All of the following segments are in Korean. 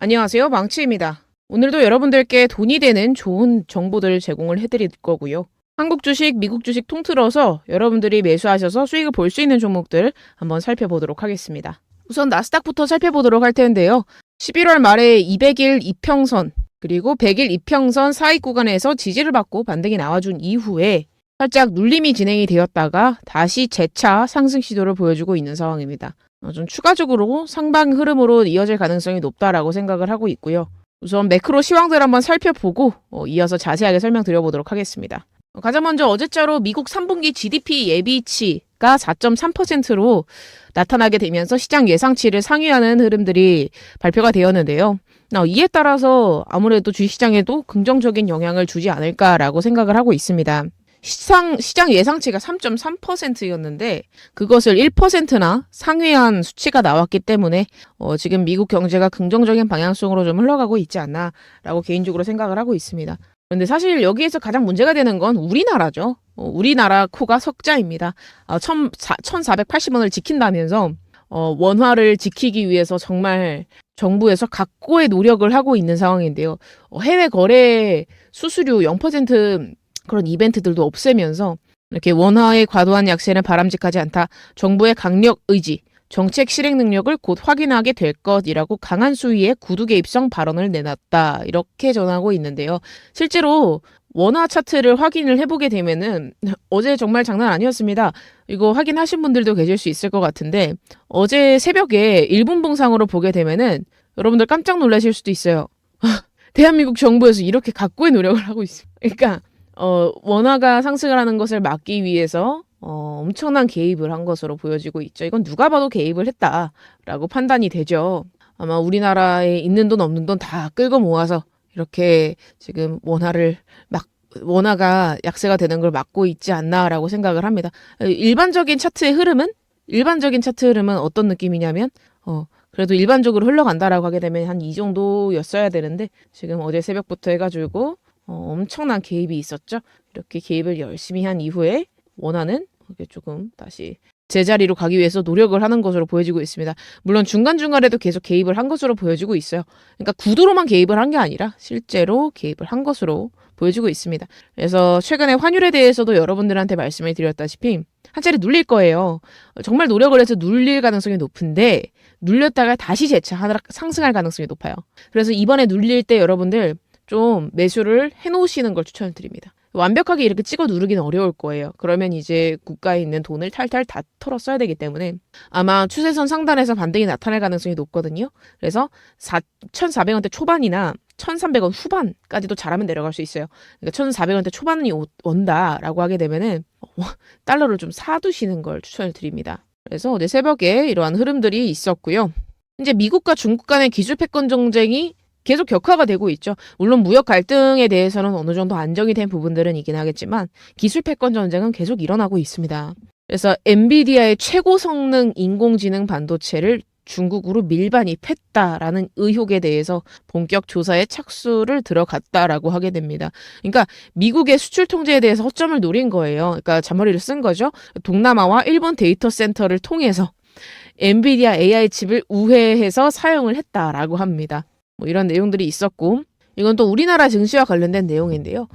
안녕하세요. 망치입니다. 오늘도 여러분들께 돈이 되는 좋은 정보들 제공을 해드릴 거고요. 한국 주식, 미국 주식 통틀어서 여러분들이 매수하셔서 수익을 볼 수 있는 종목들 한번 살펴보도록 하겠습니다. 우선 나스닥부터 살펴보도록 할 텐데요. 11월 말에 200일 이평선 그리고 100일 이평선 사이 구간에서 지지를 받고 반등이 나와준 이후에 살짝 눌림이 진행이 되었다가 다시 재차 상승 시도를 보여주고 있는 상황입니다. 좀 추가적으로 상방 흐름으로 이어질 가능성이 높다라고 생각을 하고 있고요. 우선 매크로 시황들 한번 살펴보고 이어서 자세하게 설명드려보도록 하겠습니다. 가장 먼저 어제자로 미국 3분기 GDP 예비치가 4.3%로 나타나게 되면서 시장 예상치를 상회하는 흐름들이 발표가 되었는데요. 이에 따라서 아무래도 주식시장에도 긍정적인 영향을 주지 않을까라고 생각을 하고 있습니다. 시장 예상치가 3.3%였는데 그것을 1%나 상회한 수치가 나왔기 때문에 지금 미국 경제가 긍정적인 방향성으로 좀 흘러가고 있지 않나라고 개인적으로 생각을 하고 있습니다. 그런데 사실 여기에서 가장 문제가 되는 건 우리나라죠. 우리나라 코가 석자입니다. 1,480원을 지킨다면서 원화를 지키기 위해서 정말 정부에서 각고의 노력을 하고 있는 상황인데요. 해외 거래 수수료 0% 그런 이벤트들도 없애면서 이렇게 원화의 과도한 약세는 바람직하지 않다. 정부의 강력 의지, 정책 실행 능력을 곧 확인하게 될 것이라고 강한 수위의 구두 개입성 발언을 내놨다. 이렇게 전하고 있는데요. 실제로 원화 차트를 확인을 해보게 되면은 어제 정말 장난 아니었습니다. 이거 확인하신 분들도 계실 수 있을 것 같은데 어제 새벽에 일본 봉상으로 보게 되면은 여러분들 깜짝 놀라실 수도 있어요. 대한민국 정부에서 이렇게 각고의 노력을 하고 있어요. 그러니까 원화가 상승을 하는 것을 막기 위해서 엄청난 개입을 한 것으로 보여지고 있죠. 이건 누가 봐도 개입을 했다라고 판단이 되죠. 아마 우리나라에 있는 돈 없는 돈 다 끌고 모아서 이렇게 지금 원화가 약세가 되는 걸 막고 있지 않나라고 생각을 합니다. 일반적인 차트의 흐름은 어떤 느낌이냐면 그래도 일반적으로 흘러간다라고 하게 되면 한 이 정도였어야 되는데 지금 어제 새벽부터 해가지고 엄청난 개입이 있었죠. 이렇게 개입을 열심히 한 이후에 원화는 조금 다시 제자리로 가기 위해서 노력을 하는 것으로 보여지고 있습니다. 물론 중간중간에도 계속 개입을 한 것으로 보여지고 있어요. 그러니까 구도로만 개입을 한 게 아니라 실제로 개입을 한 것으로 보여지고 있습니다. 그래서 최근에 환율에 대해서도 여러분들한테 말씀을 드렸다시피 한 차례 눌릴 거예요. 정말 노력을 해서 눌릴 가능성이 높은데 눌렸다가 다시 재차 상승할 가능성이 높아요. 그래서 이번에 눌릴 때 여러분들 좀 매수를 해놓으시는 걸 추천드립니다. 완벽하게 이렇게 찍어 누르기는 어려울 거예요. 그러면 이제 국가에 있는 돈을 탈탈 다 털어 써야 되기 때문에 아마 추세선 상단에서 반등이 나타날 가능성이 높거든요. 그래서 1,400원대 초반이나 1,300원 후반까지도 잘하면 내려갈 수 있어요. 그러니까 1,400원대 초반이 온다라고 하게 되면은 달러를 좀 사두시는 걸 추천을 드립니다. 그래서 어제 새벽에 이러한 흐름들이 있었고요. 이제 미국과 중국 간의 기술 패권 정쟁이 계속 격화가 되고 있죠. 물론 무역 갈등에 대해서는 어느 정도 안정이 된 부분들은 있긴 하겠지만 기술 패권 전쟁은 계속 일어나고 있습니다. 그래서 엔비디아의 최고 성능 인공지능 반도체를 중국으로 밀반입했다라는 의혹에 대해서 본격 조사에 착수를 들어갔다라고 하게 됩니다. 그러니까 미국의 수출 통제에 대해서 허점을 노린 거예요. 그러니까 잔머리를 쓴 거죠. 동남아와 일본 데이터 센터를 통해서 엔비디아 AI 칩을 우회해서 사용을 했다라고 합니다. 이런 내용들이 있었고 이건 또 우리나라 증시와 관련된 내용인데요.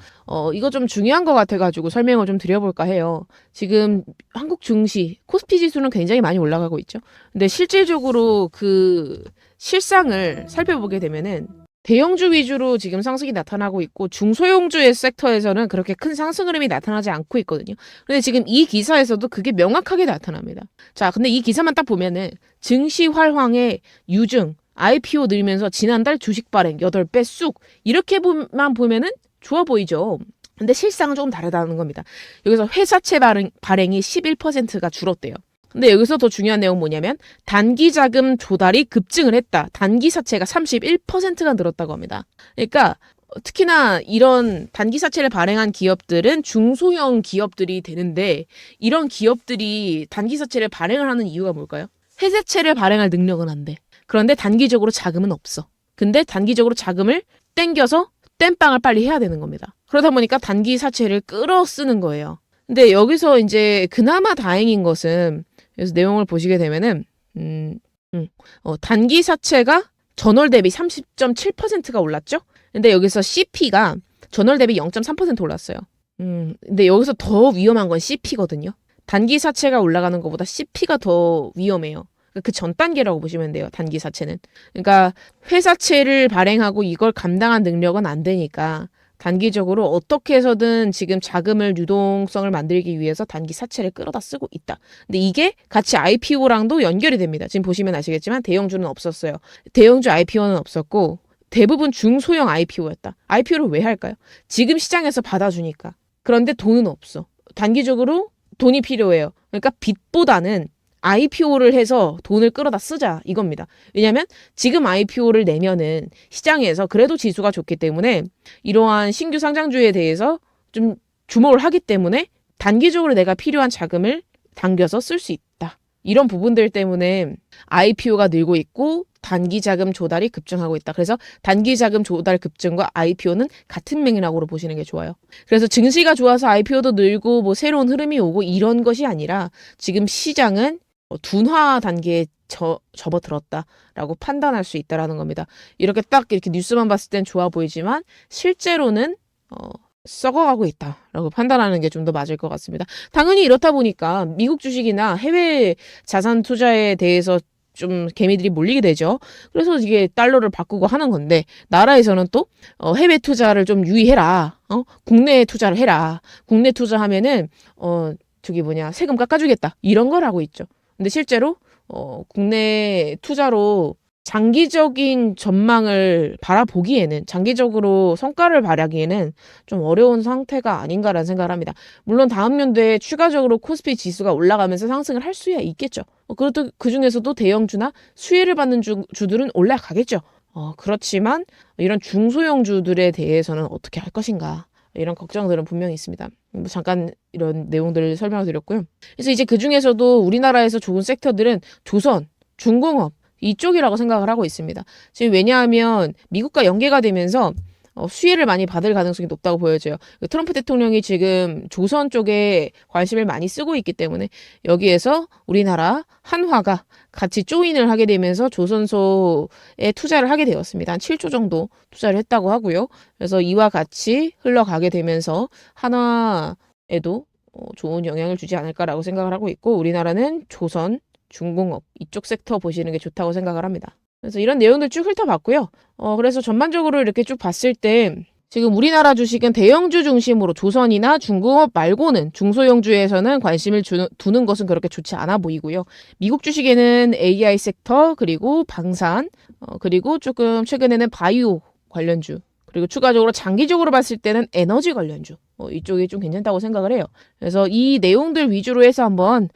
이거 좀 중요한 것 같아가지고 설명을 좀 드려볼까 해요. 지금 한국 증시 코스피 지수는 굉장히 많이 올라가고 있죠. 근데 실질적으로 그 실상을 살펴보게 되면은 대형주 위주로 지금 상승이 나타나고 있고 중소형주의 섹터에서는 그렇게 큰 상승 흐름이 나타나지 않고 있거든요. 근데 지금 이 기사에서도 그게 명확하게 나타납니다. 자, 근데 이 기사만 딱 보면은 증시 활황의 유증 IPO 늘면서 지난달 주식 발행 8배 쑥 이렇게만 보면은 좋아 보이죠. 근데 실상은 조금 다르다는 겁니다. 여기서 회사채 발행이 11%가 줄었대요. 근데 여기서 더 중요한 내용은 뭐냐면 단기 자금 조달이 급증을 했다. 단기 사채가 31%가 늘었다고 합니다. 그러니까 특히나 이런 단기 사채를 발행한 기업들은 중소형 기업들이 되는데 이런 기업들이 단기 사채를 발행을 하는 이유가 뭘까요? 회사채를 발행할 능력은 안 돼. 그런데 단기적으로 자금은 없어. 근데 단기적으로 자금을 땡겨서 땜빵을 빨리 해야 되는 겁니다. 그러다 보니까 단기 사채를 끌어 쓰는 거예요. 근데 여기서 이제 그나마 다행인 것은 그래서 내용을 보시게 되면은 단기 사채가 전월 대비 30.7%가 올랐죠? 근데 여기서 CP가 전월 대비 0.3% 올랐어요. 근데 여기서 더 위험한 건 CP거든요. 단기 사채가 올라가는 것보다 CP가 더 위험해요. 그 전 단계라고 보시면 돼요. 단기 사채는. 그러니까 회사채를 발행하고 이걸 감당한 능력은 안 되니까 단기적으로 어떻게 해서든 지금 자금을 유동성을 만들기 위해서 단기 사채를 끌어다 쓰고 있다. 근데 이게 같이 IPO랑도 연결이 됩니다. 지금 보시면 아시겠지만 대형주는 없었어요. 대형주 IPO는 없었고 대부분 중소형 IPO였다. IPO를 왜 할까요? 지금 시장에서 받아주니까. 그런데 돈은 없어. 단기적으로 돈이 필요해요. 그러니까 빚보다는 IPO를 해서 돈을 끌어다 쓰자 이겁니다. 왜냐하면 지금 IPO를 내면은 시장에서 그래도 지수가 좋기 때문에 이러한 신규 상장주에 대해서 좀 주목을 하기 때문에 단기적으로 내가 필요한 자금을 당겨서 쓸 수 있다. 이런 부분들 때문에 IPO가 늘고 있고 단기 자금 조달이 급증하고 있다. 그래서 단기 자금 조달 급증과 IPO는 같은 맥락으로 보시는 게 좋아요. 그래서 증시가 좋아서 IPO도 늘고 뭐 새로운 흐름이 오고 이런 것이 아니라 지금 시장은 둔화 단계에 접어들었다라고 판단할 수 있다라는 겁니다. 이렇게 딱 이렇게 뉴스만 봤을 땐 좋아 보이지만 실제로는 썩어가고 있다라고 판단하는 게 좀 더 맞을 것 같습니다. 당연히 이렇다 보니까 미국 주식이나 해외 자산 투자에 대해서 좀 개미들이 몰리게 되죠. 그래서 이게 달러를 바꾸고 하는 건데 나라에서는 또 해외 투자를 좀 유의해라. 국내 투자를 해라. 국내 투자하면은 세금 깎아주겠다. 이런 걸 하고 있죠. 근데 실제로 국내 투자로 장기적인 전망을 바라보기에는 장기적으로 성과를 발휘하기에는 좀 어려운 상태가 아닌가라는 생각을 합니다. 물론 다음 연도에 추가적으로 코스피 지수가 올라가면서 상승을 할 수야 있겠죠. 그것도 그중에서도 대형주나 수혜를 받는 주들은 올라가겠죠. 그렇지만 이런 중소형 주들에 대해서는 어떻게 할 것인가 이런 걱정들은 분명히 있습니다. 잠깐 이런 내용들을 설명을 드렸고요. 그래서 이제 그중에서도 우리나라에서 좋은 섹터들은 조선, 중공업 이쪽이라고 생각을 하고 있습니다. 지금 왜냐하면 미국과 연계가 되면서 수혜를 많이 받을 가능성이 높다고 보여져요. 트럼프 대통령이 지금 조선 쪽에 관심을 많이 쓰고 있기 때문에 여기에서 우리나라 한화가 같이 조인을 하게 되면서 조선소에 투자를 하게 되었습니다. 한 7조 정도 투자를 했다고 하고요. 그래서 이와 같이 흘러가게 되면서 한화에도 좋은 영향을 주지 않을까라고 생각을 하고 있고 우리나라는 조선, 중공업 이쪽 섹터 보시는 게 좋다고 생각을 합니다. 그래서 이런 내용들 쭉 훑어봤고요. 그래서 전반적으로 이렇게 쭉 봤을 때 지금 우리나라 주식은 대형주 중심으로 조선이나 중공업 말고는 중소형주에서는 관심을 두는 것은 그렇게 좋지 않아 보이고요. 미국 주식에는 AI 섹터 그리고 방산 그리고 조금 최근에는 바이오 관련주 그리고 추가적으로 장기적으로 봤을 때는 에너지 관련주 이쪽이 좀 괜찮다고 생각을 해요. 그래서 이 내용들 위주로 해서 한번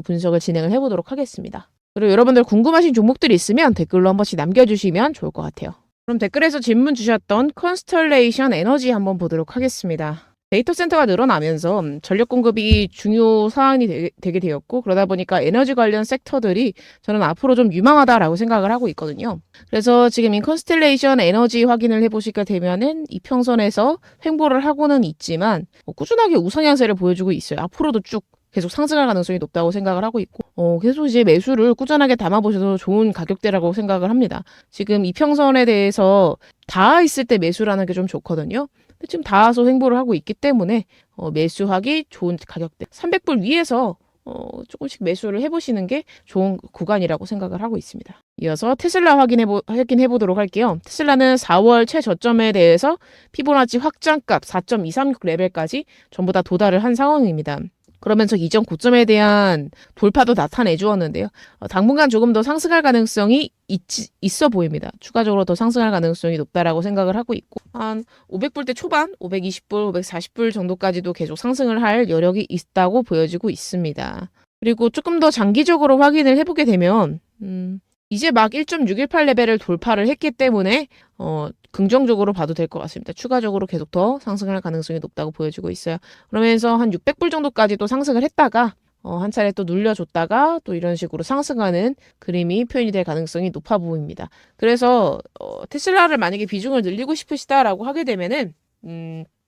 분석을 진행을 해보도록 하겠습니다. 그리고 여러분들 궁금하신 종목들이 있으면 댓글로 한 번씩 남겨주시면 좋을 것 같아요. 그럼 댓글에서 질문 주셨던 컨스텔레이션 에너지 한번 보도록 하겠습니다. 데이터 센터가 늘어나면서 전력 공급이 중요 사안이 되게 되었고 그러다 보니까 에너지 관련 섹터들이 저는 앞으로 좀 유망하다라고 생각을 하고 있거든요. 그래서 지금 이 컨스텔레이션 에너지 확인을 해보시게 되면은 이평선에서 횡보를 하고는 있지만 꾸준하게 우상향세를 보여주고 있어요. 앞으로도 쭉 계속 상승할 가능성이 높다고 생각을 하고 있고 계속 이제 매수를 꾸준하게 담아보셔도 좋은 가격대라고 생각을 합니다. 지금 이평선에 대해서 닿아 있을 때 매수라는 게 좀 좋거든요. 근데 지금 닿아서 횡보를 하고 있기 때문에 매수하기 좋은 가격대 300불 위에서 조금씩 매수를 해보시는 게 좋은 구간이라고 생각을 하고 있습니다. 이어서 테슬라 확인해 보도록 할게요. 테슬라는 4월 최저점에 대해서 피보나치 확장값 4.236 레벨까지 전부 다 도달을 한 상황입니다. 그러면서 이전 고점에 대한 돌파도 나타내 주었는데요. 당분간 조금 더 상승할 가능성이 있어 보입니다. 추가적으로 더 상승할 가능성이 높다라고 생각을 하고 있고 한 500불대 초반, 520불, 540불 정도까지도 계속 상승을 할 여력이 있다고 보여지고 있습니다. 그리고 조금 더 장기적으로 확인을 해보게 되면 이제 막 1.618 레벨을 돌파를 했기 때문에 긍정적으로 봐도 될 것 같습니다. 추가적으로 계속 더 상승할 가능성이 높다고 보여지고 있어요. 그러면서 한 600불 정도까지 또 상승을 했다가 한 차례 또 눌려줬다가 또 이런 식으로 상승하는 그림이 표현이 될 가능성이 높아 보입니다. 그래서 테슬라를 만약에 비중을 늘리고 싶으시다라고 하게 되면은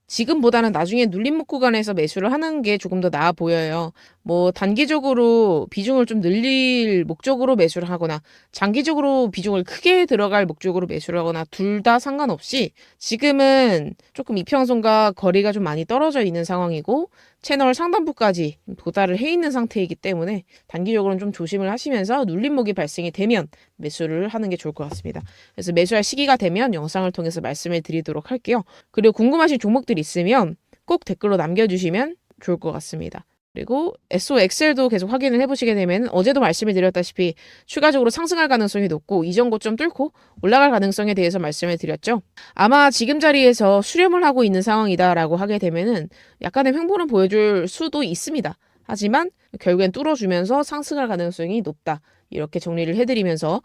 지금보다는 나중에 눌림목 구간에서 매수를 하는 게 조금 더 나아 보여요. 뭐 단기적으로 비중을 좀 늘릴 목적으로 매수를 하거나 장기적으로 비중을 크게 들어갈 목적으로 매수를 하거나 둘 다 상관없이 지금은 조금 이평선과 거리가 좀 많이 떨어져 있는 상황이고 채널 상단부까지 도달을 해 있는 상태이기 때문에 단기적으로는 좀 조심을 하시면서 눌림목이 발생이 되면 매수를 하는 게 좋을 것 같습니다. 그래서 매수할 시기가 되면 영상을 통해서 말씀을 드리도록 할게요. 그리고 궁금하신 종목들 있으면 꼭 댓글로 남겨주시면 좋을 것 같습니다. 그리고 SOXL도 계속 확인을 해보시게 되면 어제도 말씀을 드렸다시피 추가적으로 상승할 가능성이 높고 이전 고점 뚫고 올라갈 가능성에 대해서 말씀을 드렸죠. 아마 지금 자리에서 수렴을 하고 있는 상황이다라고 하게 되면은 약간의 횡보는 보여줄 수도 있습니다. 하지만 결국엔 뚫어주면서 상승할 가능성이 높다. 이렇게 정리를 해드리면서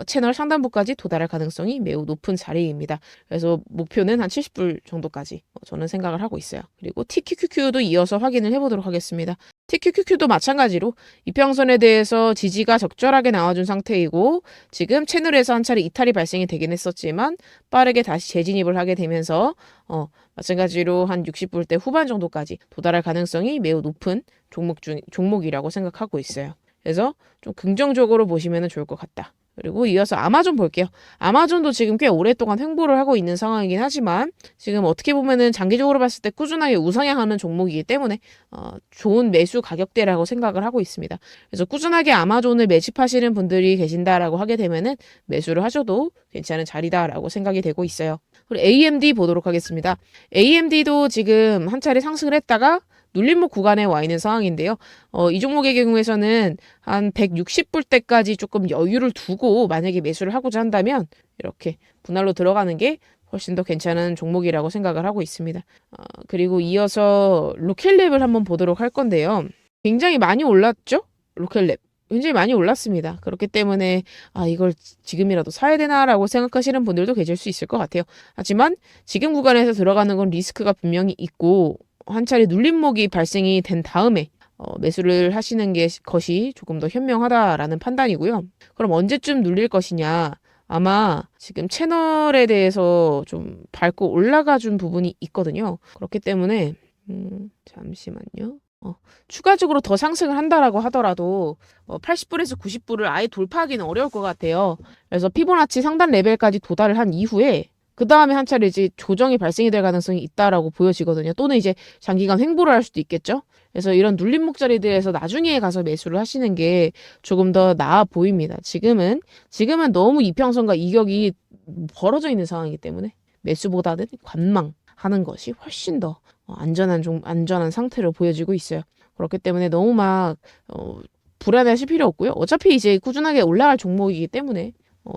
채널 상단부까지 도달할 가능성이 매우 높은 자리입니다. 그래서 목표는 한 70불 정도까지 저는 생각을 하고 있어요. 그리고 TQQQ도 이어서 확인을 해보도록 하겠습니다. TQQQ도 마찬가지로 이평선에 대해서 지지가 적절하게 나와준 상태이고 지금 채널에서 한 차례 이탈이 발생이 되긴 했었지만 빠르게 다시 재진입을 하게 되면서 마찬가지로 한 60불대 후반 정도까지 도달할 가능성이 매우 높은 종목이라고 생각하고 있어요. 그래서 좀 긍정적으로 보시면 좋을 것 같다. 그리고 이어서 아마존 볼게요. 아마존도 지금 꽤 오랫동안 횡보를 하고 있는 상황이긴 하지만 지금 어떻게 보면은 장기적으로 봤을 때 꾸준하게 우상향하는 종목이기 때문에 좋은 매수 가격대라고 생각을 하고 있습니다. 그래서 꾸준하게 아마존을 매집하시는 분들이 계신다라고 하게 되면은 매수를 하셔도 괜찮은 자리다라고 생각이 되고 있어요. 그리고 AMD 보도록 하겠습니다. AMD도 지금 한 차례 상승을 했다가 눌림목 구간에 와 있는 상황인데요. 이 종목의 경우에서는 한 160불대까지 조금 여유를 두고 만약에 매수를 하고자 한다면 이렇게 분할로 들어가는 게 훨씬 더 괜찮은 종목이라고 생각을 하고 있습니다. 그리고 이어서 로켓랩을 한번 보도록 할 건데요. 굉장히 많이 올랐죠? 로켓랩. 굉장히 많이 올랐습니다. 그렇기 때문에 이걸 지금이라도 사야 되나라고 생각하시는 분들도 계실 수 있을 것 같아요. 하지만 지금 구간에서 들어가는 건 리스크가 분명히 있고 한 차례 눌림목이 발생이 된 다음에 매수를 하시는 것이 조금 더 현명하다라는 판단이고요. 그럼 언제쯤 눌릴 것이냐? 아마 지금 채널에 대해서 좀 밟고 올라가 준 부분이 있거든요. 그렇기 때문에 잠시만요. 추가적으로 더 상승을 한다라고 하더라도 80불에서 90불을 아예 돌파하기는 어려울 것 같아요. 그래서 피보나치 상단 레벨까지 도달을 한 이후에 그 다음에 한 차례 이제 조정이 발생이 될 가능성이 있다라고 보여지거든요. 또는 이제 장기간 횡보를 할 수도 있겠죠. 그래서 이런 눌림목 자리들에서 나중에 가서 매수를 하시는 게 조금 더 나아 보입니다. 지금은 너무 이평선과 이격이 벌어져 있는 상황이기 때문에 매수보다는 관망하는 것이 훨씬 더 안전한 상태로 보여지고 있어요. 그렇기 때문에 너무 막 불안해하실 필요 없고요. 어차피 이제 꾸준하게 올라갈 종목이기 때문에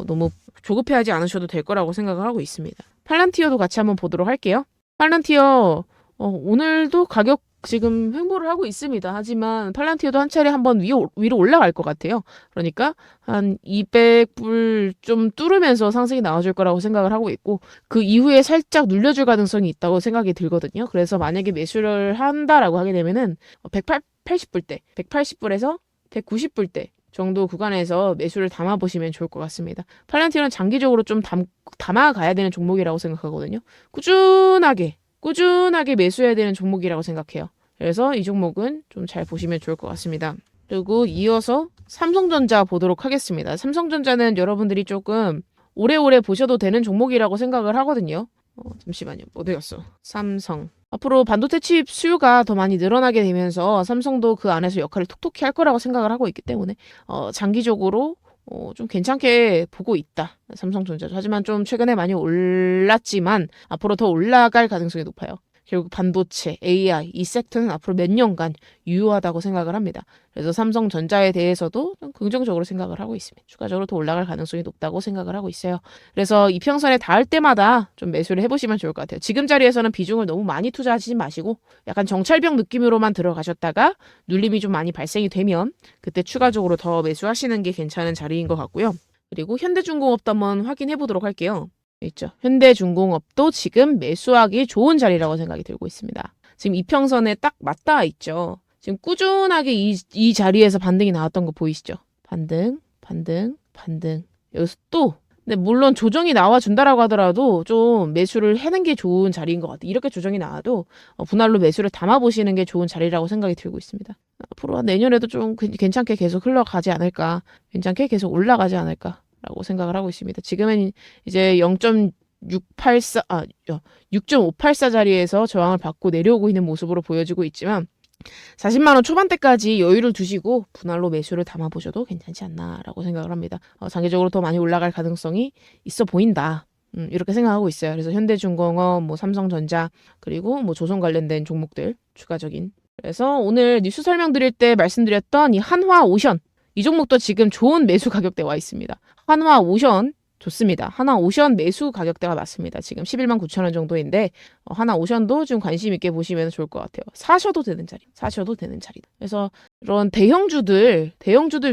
너무 조급해하지 않으셔도 될 거라고 생각을 하고 있습니다. 팔란티어도 같이 한번 보도록 할게요. 팔란티어 오늘도 가격 지금 횡보를 하고 있습니다. 하지만 팔란티어도 한 차례 한번 위로 올라갈 것 같아요. 그러니까 한 200불 좀 뚫으면서 상승이 나와줄 거라고 생각을 하고 있고 그 이후에 살짝 눌려줄 가능성이 있다고 생각이 들거든요. 그래서 만약에 매수를 한다라고 하게 되면은 180불대, 180불에서 190불대 정도 구간에서 매수를 담아보시면 좋을 것 같습니다. 팔란티어는 장기적으로 좀 담아가야 되는 종목이라고 생각하거든요. 꾸준하게 매수해야 되는 종목이라고 생각해요. 그래서 이 종목은 좀 잘 보시면 좋을 것 같습니다. 그리고 이어서 삼성전자 보도록 하겠습니다. 삼성전자는 여러분들이 조금 오래오래 보셔도 되는 종목이라고 생각을 하거든요. 잠시만요. 어디 갔어? 삼성. 앞으로 반도체 칩 수요가 더 많이 늘어나게 되면서 삼성도 그 안에서 역할을 톡톡히 할 거라고 생각을 하고 있기 때문에 장기적으로 좀 괜찮게 보고 있다. 삼성전자도. 하지만 좀 최근에 많이 올랐지만 앞으로 더 올라갈 가능성이 높아요. 결국 반도체, AI 이 섹터는 앞으로 몇 년간 유효하다고 생각을 합니다. 그래서 삼성전자에 대해서도 좀 긍정적으로 생각을 하고 있습니다. 추가적으로 더 올라갈 가능성이 높다고 생각을 하고 있어요. 그래서 이평선에 닿을 때마다 좀 매수를 해보시면 좋을 것 같아요. 지금 자리에서는 비중을 너무 많이 투자하시지 마시고 약간 정찰병 느낌으로만 들어가셨다가 눌림이 좀 많이 발생이 되면 그때 추가적으로 더 매수하시는 게 괜찮은 자리인 것 같고요. 그리고 현대중공업도 한번 확인해 보도록 할게요. 있죠. 현대중공업도 지금 매수하기 좋은 자리라고 생각이 들고 있습니다. 지금 이평선에 딱 맞닿아 있죠. 지금 꾸준하게 이 자리에서 반등이 나왔던 거 보이시죠? 반등. 여기서 또 근데 물론 조정이 나와준다라고 하더라도 좀 매수를 해는 게 좋은 자리인 것 같아요. 이렇게 조정이 나와도 분할로 매수를 담아보시는 게 좋은 자리라고 생각이 들고 있습니다. 앞으로 내년에도 좀 괜찮게 계속 흘러가지 않을까, 괜찮게 계속 올라가지 않을까라고 생각을 하고 있습니다. 지금은 이제 0.684, 6.584 자리에서 저항을 받고 내려오고 있는 모습으로 보여지고 있지만 40만 원 초반대까지 여유를 두시고 분할로 매수를 담아보셔도 괜찮지 않나라고 생각을 합니다. 장기적으로 더 많이 올라갈 가능성이 있어 보인다. 이렇게 생각하고 있어요. 그래서 현대중공업, 뭐 삼성전자, 그리고 뭐 조선 관련된 종목들 추가적인. 그래서 오늘 뉴스 설명드릴 때 말씀드렸던 이 한화오션, 이 종목도 지금 좋은 매수 가격대 와 있습니다. 한화오션 좋습니다. 하나오션 매수 가격대가 맞습니다. 지금 11만 9천 원 정도인데 하나오션도 좀 관심 있게 보시면 좋을 것 같아요. 사셔도 되는 자리. 그래서 이런 대형주들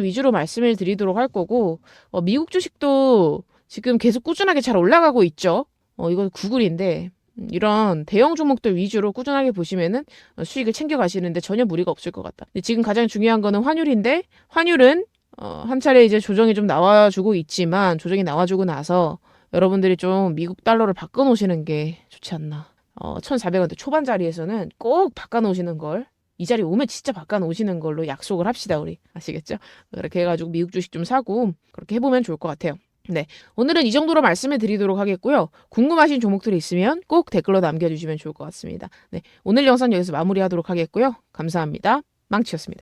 위주로 말씀을 드리도록 할 거고, 미국 주식도 지금 계속 꾸준하게 잘 올라가고 있죠. 이거 구글인데 이런 대형 종목들 위주로 꾸준하게 보시면은 수익을 챙겨 가시는데 전혀 무리가 없을 것 같다. 근데 지금 가장 중요한 거는 환율인데, 환율은 한 차례 이제 조정이 좀 나와주고 있지만, 조정이 나와주고 나서 여러분들이 좀 미국 달러를 바꿔놓으시는 게 좋지 않나. 1,400원대 초반 자리에서는 꼭 바꿔놓으시는 걸, 이 자리 오면 진짜 바꿔놓으시는 걸로 약속을 합시다, 우리. 아시겠죠? 그렇게 해가지고 미국 주식 좀 사고 그렇게 해보면 좋을 것 같아요. 네, 오늘은 이 정도로 말씀을 드리도록 하겠고요. 궁금하신 종목들이 있으면 꼭 댓글로 남겨주시면 좋을 것 같습니다. 네, 오늘 영상 여기서 마무리하도록 하겠고요. 감사합니다. 망치였습니다.